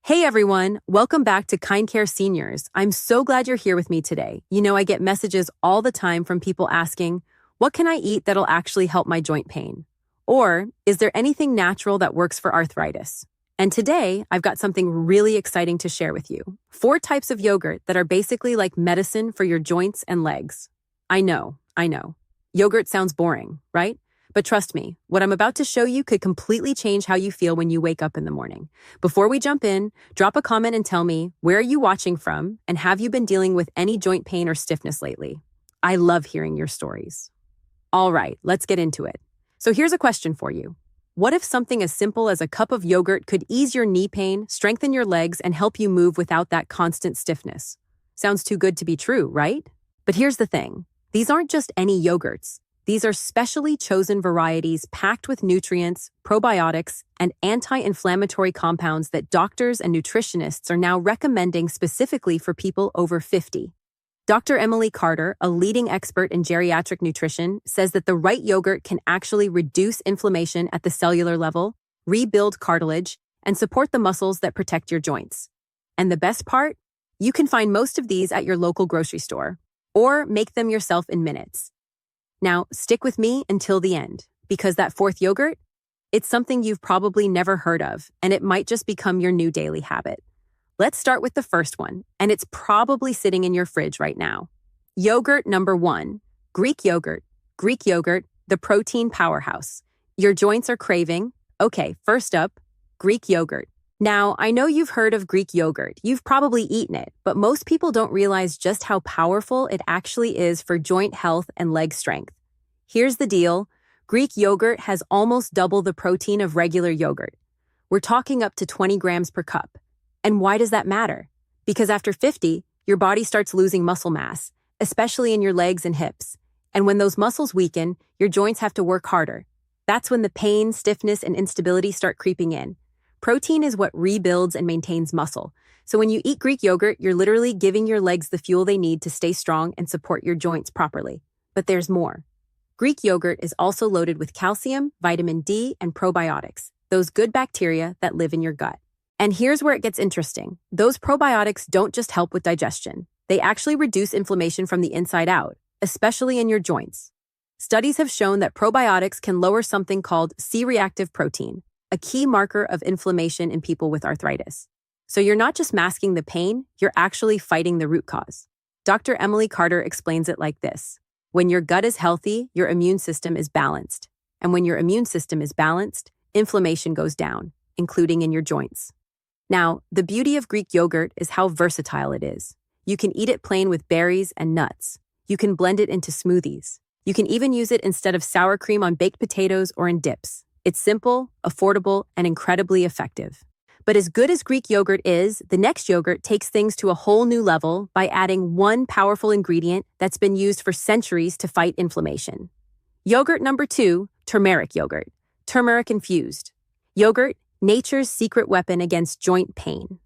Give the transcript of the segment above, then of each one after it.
Hey everyone, welcome back to Kind Care Seniors. I'm so glad you're here with me today. I get messages all the time from people asking, what can I eat that'll actually help my joint pain? Or, is there anything natural that works for arthritis? And today, I've got something really exciting to share with you. 4 types of yogurt that are basically like medicine for your joints and legs. I know. Yogurt sounds boring, right? But trust me, what I'm about to show you could completely change how you feel when you wake up in the morning. Before we jump in, drop a comment and tell me, where are you watching from, and have you been dealing with any joint pain or stiffness lately? I love hearing your stories. All right, let's get into it. So here's a question for you. What if something as simple as a cup of yogurt could ease your knee pain, strengthen your legs, and help you move without that constant stiffness? Sounds too good to be true, right? But here's the thing. These aren't just any yogurts. These are specially chosen varieties packed with nutrients, probiotics, and anti-inflammatory compounds that doctors and nutritionists are now recommending specifically for people over 50. Dr. Emily Carter, a leading expert in geriatric nutrition, says that the right yogurt can actually reduce inflammation at the cellular level, rebuild cartilage, and support the muscles that protect your joints. And the best part? You can find most of these at your local grocery store, or make them yourself in minutes. Now, stick with me until the end, because that 4th yogurt, it's something you've probably never heard of, and it might just become your new daily habit. Let's start with the first one, and it's probably sitting in your fridge right now. Yogurt number 1, Greek yogurt. Greek yogurt, the protein powerhouse. Your joints are craving. Okay, first up, Greek yogurt. Now, I know you've heard of Greek yogurt. You've probably eaten it, but most people don't realize just how powerful it actually is for joint health and leg strength. Here's the deal. Greek yogurt has almost double the protein of regular yogurt. We're talking up to 20 grams per cup. And why does that matter? Because after 50, your body starts losing muscle mass, especially in your legs and hips. And when those muscles weaken, your joints have to work harder. That's when the pain, stiffness, and instability start creeping in. Protein is what rebuilds and maintains muscle. So when you eat Greek yogurt, you're literally giving your legs the fuel they need to stay strong and support your joints properly. But there's more. Greek yogurt is also loaded with calcium, vitamin D, and probiotics, those good bacteria that live in your gut. And here's where it gets interesting. Those probiotics don't just help with digestion. They actually reduce inflammation from the inside out, especially in your joints. Studies have shown that probiotics can lower something called C-reactive protein, a key marker of inflammation in people with arthritis. So you're not just masking the pain, you're actually fighting the root cause. Dr. Emily Carter explains it like this. When your gut is healthy, your immune system is balanced. And when your immune system is balanced, inflammation goes down, including in your joints. Now, the beauty of Greek yogurt is how versatile it is. You can eat it plain with berries and nuts. You can blend it into smoothies. You can even use it instead of sour cream on baked potatoes or in dips. It's simple, affordable, and incredibly effective. But as good as Greek yogurt is, the next yogurt takes things to a whole new level by adding one powerful ingredient that's been used for centuries to fight inflammation. Yogurt number 2, turmeric yogurt. Turmeric infused. Yogurt, nature's secret weapon against joint pain.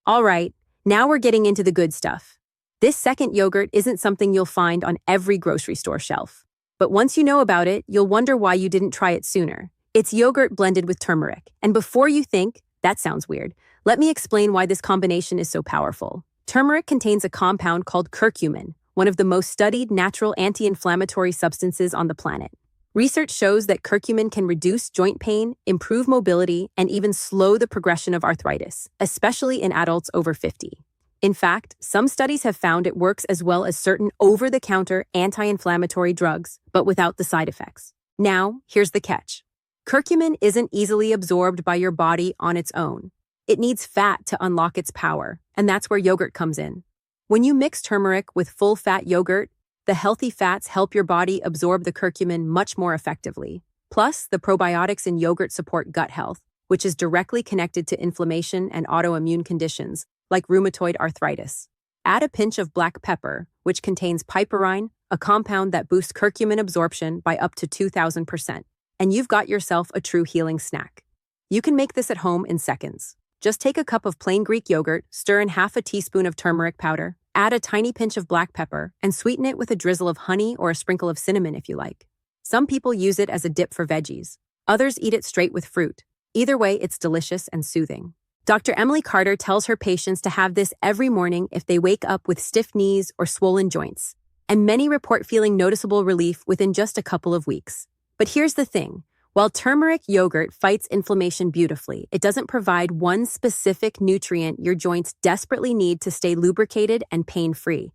All right, now we're getting into the good stuff. This second yogurt isn't something you'll find on every grocery store shelf. But once you know about it, you'll wonder why you didn't try it sooner. It's yogurt blended with turmeric. And before you think, that sounds weird, let me explain why this combination is so powerful. Turmeric contains a compound called curcumin, one of the most studied natural anti-inflammatory substances on the planet. Research shows that curcumin can reduce joint pain, improve mobility, and even slow the progression of arthritis, especially in adults over 50. In fact, some studies have found it works as well as certain over-the-counter anti-inflammatory drugs, but without the side effects. Now, here's the catch. Curcumin isn't easily absorbed by your body on its own. It needs fat to unlock its power, and that's where yogurt comes in. When you mix turmeric with full-fat yogurt, the healthy fats help your body absorb the curcumin much more effectively. Plus, the probiotics in yogurt support gut health, which is directly connected to inflammation and autoimmune conditions, like rheumatoid arthritis. Add a pinch of black pepper, which contains piperine, a compound that boosts curcumin absorption by up to 2,000%. And you've got yourself a true healing snack. You can make this at home in seconds. Just take a cup of plain Greek yogurt, stir in half a teaspoon of turmeric powder, add a tiny pinch of black pepper, and sweeten it with a drizzle of honey or a sprinkle of cinnamon if you like. Some people use it as a dip for veggies. Others eat it straight with fruit. Either way, it's delicious and soothing. Dr. Emily Carter tells her patients to have this every morning if they wake up with stiff knees or swollen joints, and many report feeling noticeable relief within just a couple of weeks. But here's the thing. While turmeric yogurt fights inflammation beautifully, it doesn't provide one specific nutrient your joints desperately need to stay lubricated and pain-free.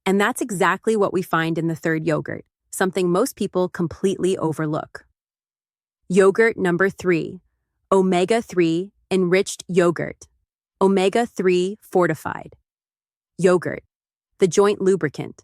And that's exactly what we find in the third yogurt, something most people completely overlook. Yogurt number 3, omega-3 enriched yogurt. Omega-3 fortified. Yogurt, the joint lubricant.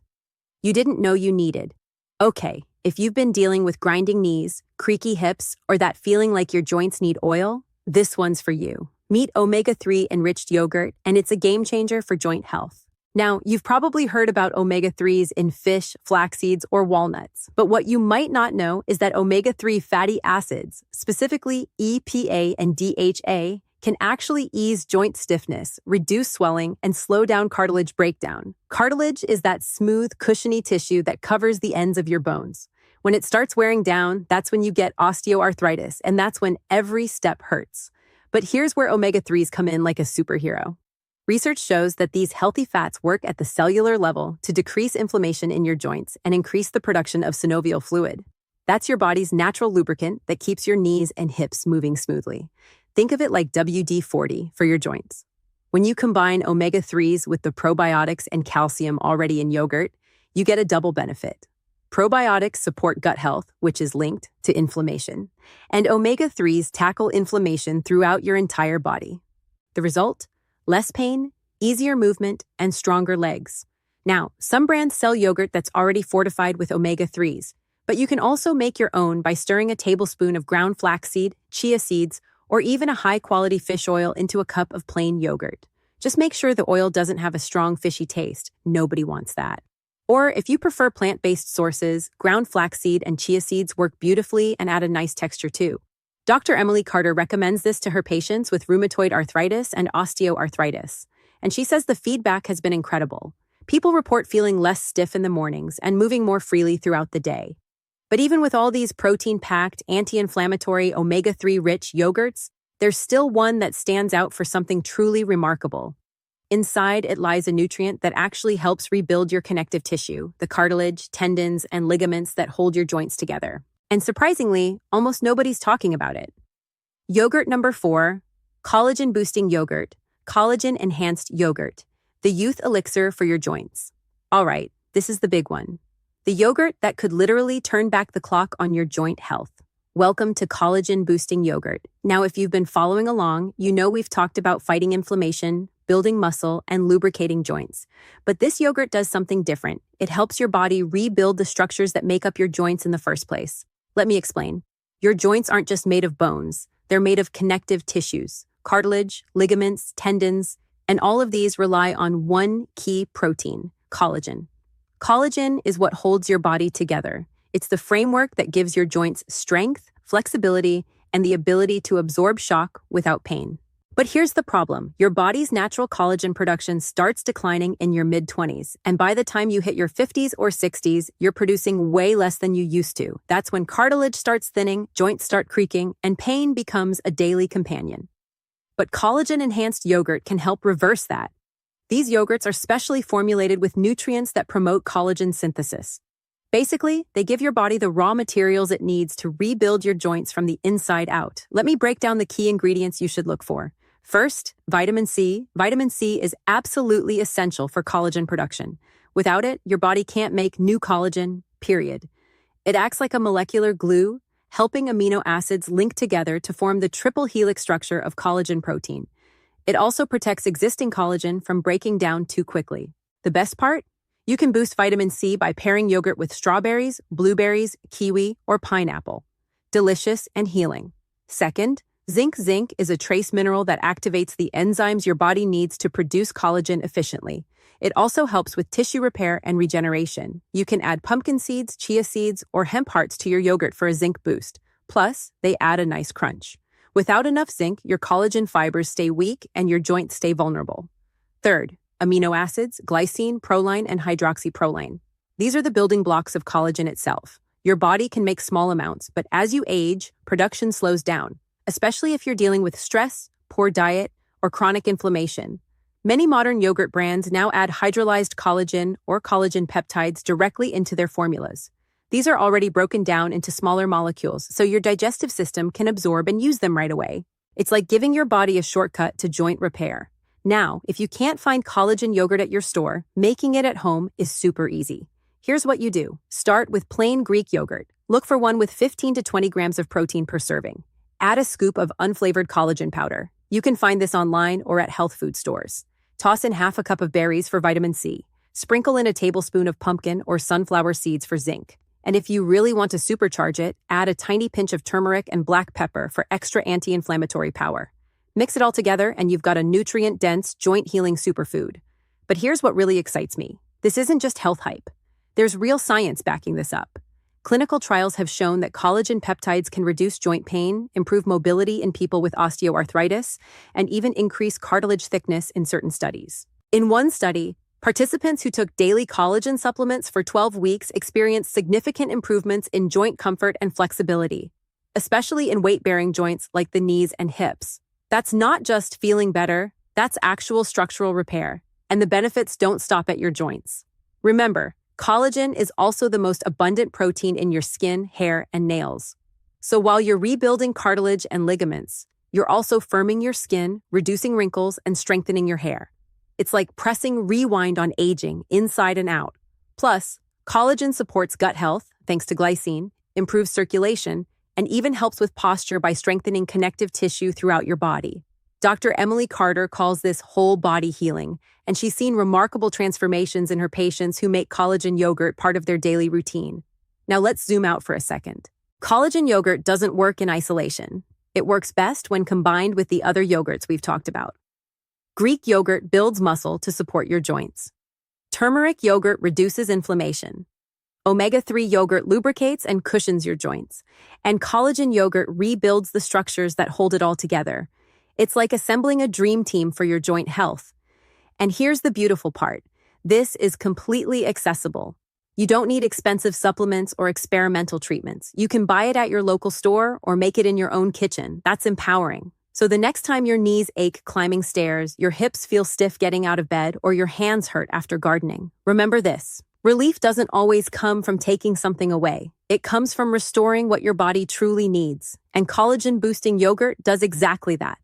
You didn't know you needed. Okay, if you've been dealing with grinding knees, creaky hips, or that feeling like your joints need oil, this one's for you. Meet omega-3 enriched yogurt, and it's a game changer for joint health. Now, you've probably heard about omega-3s in fish, flax seeds, or walnuts, but what you might not know is that omega-3 fatty acids, specifically EPA and DHA, can actually ease joint stiffness, reduce swelling, and slow down cartilage breakdown. Cartilage is that smooth, cushiony tissue that covers the ends of your bones. When it starts wearing down, that's when you get osteoarthritis, and that's when every step hurts. But here's where omega-3s come in like a superhero. Research shows that these healthy fats work at the cellular level to decrease inflammation in your joints and increase the production of synovial fluid. That's your body's natural lubricant that keeps your knees and hips moving smoothly. Think of it like WD-40 for your joints. When you combine omega-3s with the probiotics and calcium already in yogurt, you get a double benefit. Probiotics support gut health, which is linked to inflammation, and omega-3s tackle inflammation throughout your entire body. The result? Less pain, easier movement, and stronger legs. Now, some brands sell yogurt that's already fortified with omega-3s, but you can also make your own by stirring a tablespoon of ground flaxseed, chia seeds, or even a high-quality fish oil into a cup of plain yogurt. Just make sure the oil doesn't have a strong fishy taste. Nobody wants that. Or if you prefer plant-based sources, ground flaxseed and chia seeds work beautifully and add a nice texture too. Dr. Emily Carter recommends this to her patients with rheumatoid arthritis and osteoarthritis, and she says the feedback has been incredible. People report feeling less stiff in the mornings and moving more freely throughout the day. But even with all these protein-packed, anti-inflammatory, omega-3-rich yogurts, there's still one that stands out for something truly remarkable. Inside, it lies a nutrient that actually helps rebuild your connective tissue, the cartilage, tendons, and ligaments that hold your joints together. And surprisingly, almost nobody's talking about it. Yogurt number 4, Collagen-Boosting Yogurt, Collagen-Enhanced Yogurt, the youth elixir for your joints. All right, this is the big one. The yogurt that could literally turn back the clock on your joint health. Welcome to Collagen-Boosting Yogurt. Now, if you've been following along, you know we've talked about fighting inflammation, building muscle, and lubricating joints. But this yogurt does something different. It helps your body rebuild the structures that make up your joints in the first place. Let me explain. Your joints aren't just made of bones. They're made of connective tissues, cartilage, ligaments, tendons, and all of these rely on one key protein, collagen. Collagen is what holds your body together. It's the framework that gives your joints strength, flexibility, and the ability to absorb shock without pain. But here's the problem. Your body's natural collagen production starts declining in your mid-20s, and by the time you hit your 50s or 60s, you're producing way less than you used to. That's when cartilage starts thinning, joints start creaking, and pain becomes a daily companion. But collagen-enhanced yogurt can help reverse that. These yogurts are specially formulated with nutrients that promote collagen synthesis. Basically, they give your body the raw materials it needs to rebuild your joints from the inside out. Let me break down the key ingredients you should look for. First, vitamin C. Vitamin C is absolutely essential for collagen production. Without it, your body can't make new collagen, period. It acts like a molecular glue, helping amino acids link together to form the triple helix structure of collagen protein. It also protects existing collagen from breaking down too quickly. The best part? You can boost vitamin C by pairing yogurt with strawberries, blueberries, kiwi, or pineapple. Delicious and healing. Second, zinc. Zinc is a trace mineral that activates the enzymes your body needs to produce collagen efficiently. It also helps with tissue repair and regeneration. You can add pumpkin seeds, chia seeds, or hemp hearts to your yogurt for a zinc boost. Plus, they add a nice crunch. Without enough zinc, your collagen fibers stay weak and your joints stay vulnerable. Third, amino acids, glycine, proline, and hydroxyproline. These are the building blocks of collagen itself. Your body can make small amounts, but as you age, production slows down, especially if you're dealing with stress, poor diet, or chronic inflammation. Many modern yogurt brands now add hydrolyzed collagen or collagen peptides directly into their formulas. These are already broken down into smaller molecules, so your digestive system can absorb and use them right away. It's like giving your body a shortcut to joint repair. Now, if you can't find collagen yogurt at your store, making it at home is super easy. Here's what you do. Start with plain Greek yogurt. Look for one with 15 to 20 grams of protein per serving. Add a scoop of unflavored collagen powder. You can find this online or at health food stores. Toss in half a cup of berries for vitamin C. Sprinkle in a tablespoon of pumpkin or sunflower seeds for zinc. And if you really want to supercharge it, add a tiny pinch of turmeric and black pepper for extra anti-inflammatory power. Mix it all together and you've got a nutrient-dense, joint-healing superfood. But here's what really excites me. This isn't just health hype. There's real science backing this up. Clinical trials have shown that collagen peptides can reduce joint pain, improve mobility in people with osteoarthritis, and even increase cartilage thickness in certain studies. In one study, participants who took daily collagen supplements for 12 weeks experienced significant improvements in joint comfort and flexibility, especially in weight-bearing joints like the knees and hips. That's not just feeling better, that's actual structural repair, and the benefits don't stop at your joints. Remember, collagen is also the most abundant protein in your skin, hair, and nails. So while you're rebuilding cartilage and ligaments, you're also firming your skin, reducing wrinkles, and strengthening your hair. It's like pressing rewind on aging, inside and out. Plus, collagen supports gut health, thanks to glycine, improves circulation, and even helps with posture by strengthening connective tissue throughout your body. Dr. Emily Carter calls this whole body healing, and she's seen remarkable transformations in her patients who make collagen yogurt part of their daily routine. Now let's zoom out for a second. Collagen yogurt doesn't work in isolation. It works best when combined with the other yogurts we've talked about. Greek yogurt builds muscle to support your joints. Turmeric yogurt reduces inflammation. Omega-3 yogurt lubricates and cushions your joints. And collagen yogurt rebuilds the structures that hold it all together. It's like assembling a dream team for your joint health. And here's the beautiful part. This is completely accessible. You don't need expensive supplements or experimental treatments. You can buy it at your local store or make it in your own kitchen. That's empowering. So the next time your knees ache climbing stairs, your hips feel stiff getting out of bed, or your hands hurt after gardening, remember this. Relief doesn't always come from taking something away. It comes from restoring what your body truly needs. And collagen-boosting yogurt does exactly that.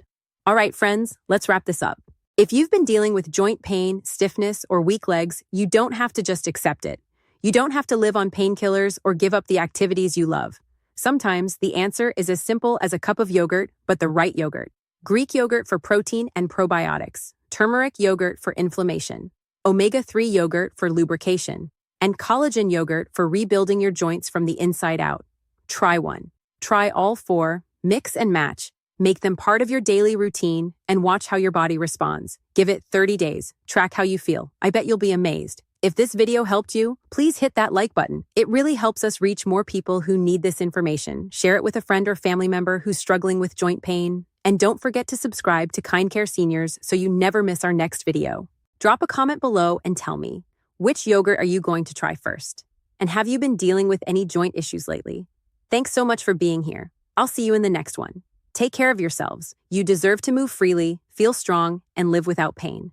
All right, friends, let's wrap this up. If you've been dealing with joint pain, stiffness, or weak legs, you don't have to just accept it. You don't have to live on painkillers or give up the activities you love. Sometimes the answer is as simple as a cup of yogurt, but the right yogurt. Greek yogurt for protein and probiotics, turmeric yogurt for inflammation, omega-3 yogurt for lubrication, and collagen yogurt for rebuilding your joints from the inside out. Try one. Try all four, mix and match. Make them part of your daily routine and watch how your body responds. Give it 30 days. Track how you feel. I bet you'll be amazed. If this video helped you, please hit that like button. It really helps us reach more people who need this information. Share it with a friend or family member who's struggling with joint pain. And don't forget to subscribe to Kind Care Seniors so you never miss our next video. Drop a comment below and tell me, which yogurt are you going to try first? And have you been dealing with any joint issues lately? Thanks so much for being here. I'll see you in the next one. Take care of yourselves. You deserve to move freely, feel strong, and live without pain.